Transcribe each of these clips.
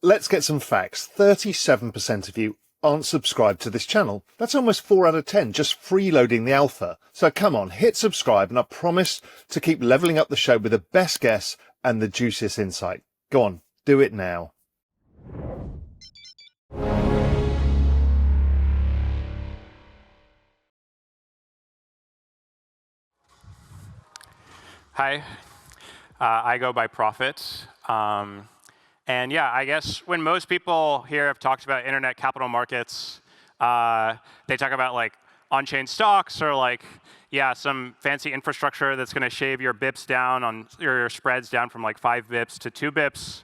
Let's get some facts. 37% of you aren't subscribed to this channel. That's almost 4 out of 10 just freeloading the alpha. So come on, hit subscribe and I promise to keep leveling up the show with the best guests and the juiciest insight. Go on, do it now. Hi, I go by Profit. And yeah, I guess when most people here have talked about internet capital markets, they talk about like on-chain stocks or like, yeah, some fancy infrastructure that's going to shave your bips down on your spreads down from like 5 bips to 2 bips.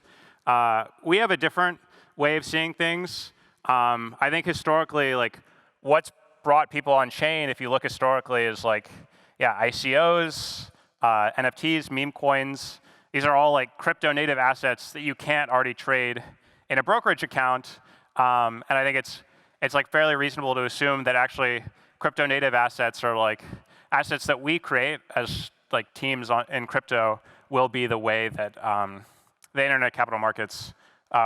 We have a different way of seeing things. I think historically, like what's brought people on chain, if you look historically, is like, yeah, ICOs, NFTs, meme coins. These are all like crypto native assets that you can't already trade in a brokerage account. And I think it's like fairly reasonable to assume that actually crypto native assets are like assets that we create as like teams in crypto will be the way that the internet capital markets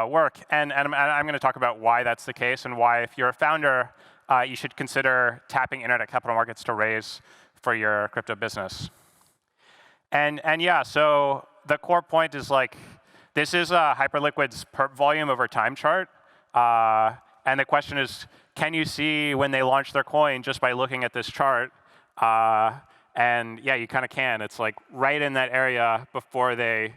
work. And I'm going to talk about why that's the case and why if you're a founder, you should consider tapping internet capital markets to raise for your crypto business. And yeah, so the core point is like, this is a Hyperliquid's perp volume over time chart. And the question is, can you see when they launch their coin just by looking at this chart? And yeah, you kind of can. It's like right in that area before they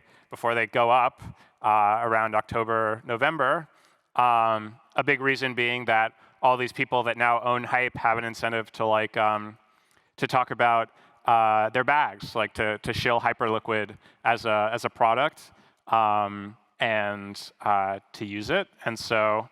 go up around October, November. A big reason being that all these people that now own Hype have an incentive to like to talk about their bags, like to shill Hyperliquid as a product and to use it. And so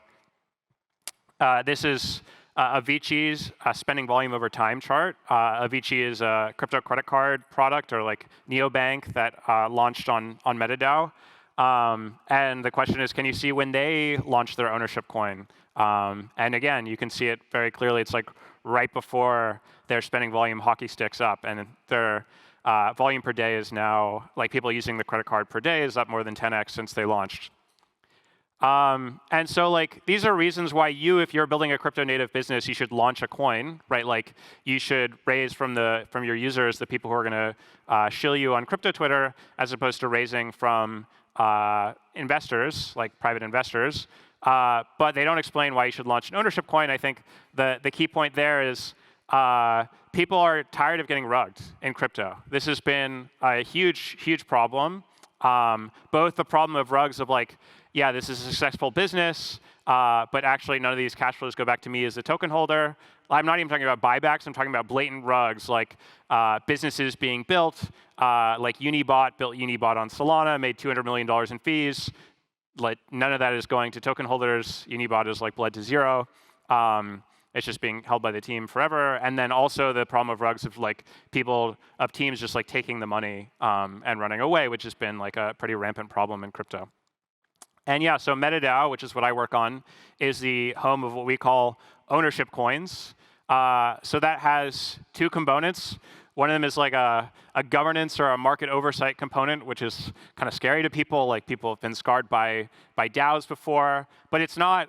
this is Avicii's spending volume over time chart. Avicii is a crypto credit card product or like neobank that launched on MetaDAO. And the question is, can you see when they launch their ownership coin? And again, you can see it very clearly. It's like right before their spending volume hockey sticks up, and their volume per day is now, like people using the credit card per day is up more than 10x since they launched. And so like these are reasons why if you're building a crypto native business, you should launch a coin, right? Like you should raise from your users, the people who are going to shill you on crypto Twitter, as opposed to raising from investors, like private investors. But they don't explain why you should launch an ownership coin. I think the key point there is people are tired of getting rugged in crypto. This has been a huge, huge problem. Both the problem of rugs of like, yeah, this is a successful business, but actually none of these cash flows go back to me as a token holder. I'm not even talking about buybacks. I'm talking about blatant rugs, like businesses being built, like Unibot built Unibot on Solana, made $200 million in fees. Like none of that is going to token holders. Unibot is like bled to zero. It's just being held by the team forever. And then also the problem of rugs of like teams just like taking the money and running away, which has been like a pretty rampant problem in crypto. And yeah, so MetaDAO, which is what I work on, is the home of what we call ownership coins. So that has 2 components. One of them is like a governance or a market oversight component, which is kind of scary to people. Like people have been scarred by DAOs before, but it's not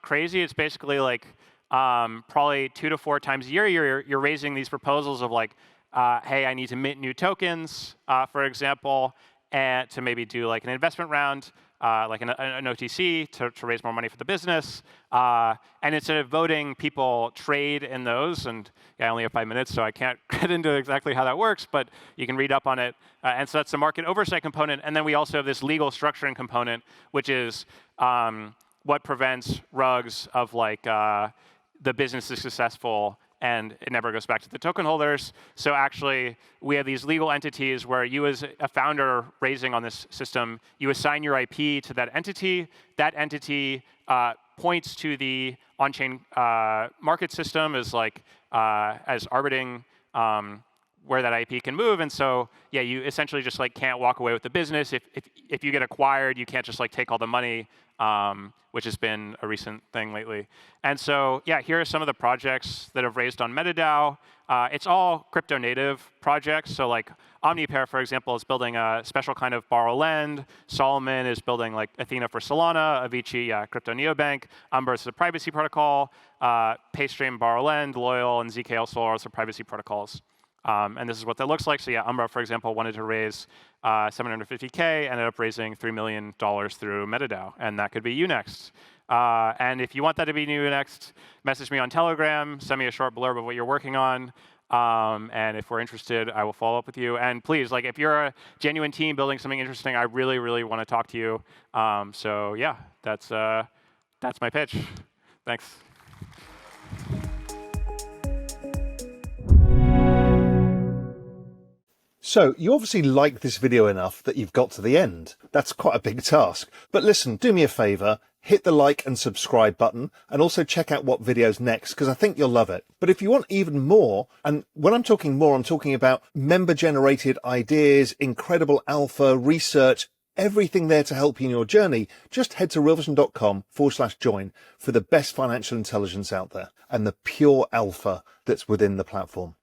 crazy. It's basically like probably 2 to 4 times a year you're raising these proposals of like, hey, I need to mint new tokens, for example, and to maybe do like an investment round, like an OTC to raise more money for the business. And instead of voting, people trade in those. And yeah, I only have 5 minutes, so I can't get into exactly how that works, but you can read up on it. And so that's the market oversight component. And then we also have this legal structuring component, which is what prevents rugs of like the business is successful and it never goes back to the token holders. So actually, we have these legal entities where you as a founder raising on this system, you assign your IP to that entity. That entity points to the on-chain market system as like as arbiting where that IP can move. And so, yeah, you essentially just like can't walk away with the business. If you get acquired, you can't just like take all the money, which has been a recent thing lately. And so, yeah, here are some of the projects that have raised on MetaDAO. It's all crypto native projects. So like Omnipair, for example, is building a special kind of borrow lend. Solomon is building like Athena for Solana. Avicii, crypto neobank. Umbra is a privacy protocol. Paystream, borrow lend. Loyal and ZK Solar are also privacy protocols. And this is what that looks like. So yeah, Umbra, for example, wanted to raise $750K, ended up raising $3 million through MetaDAO, and that could be you next. And if you want that to be you next, message me on Telegram, send me a short blurb of what you're working on, and if we're interested, I will follow up with you. And please, like, if you're a genuine team building something interesting, I really, really want to talk to you. So yeah, that's my pitch. Thanks. So you obviously like this video enough that you've got to the end. That's quite a big task. But listen, do me a favor, hit the like and subscribe button, and also check out what video's next, because I think you'll love it. But if you want even more, and when I'm talking more, I'm talking about member-generated ideas, incredible alpha, research, everything there to help you in your journey, just head to realvision.com/join for the best financial intelligence out there and the pure alpha that's within the platform.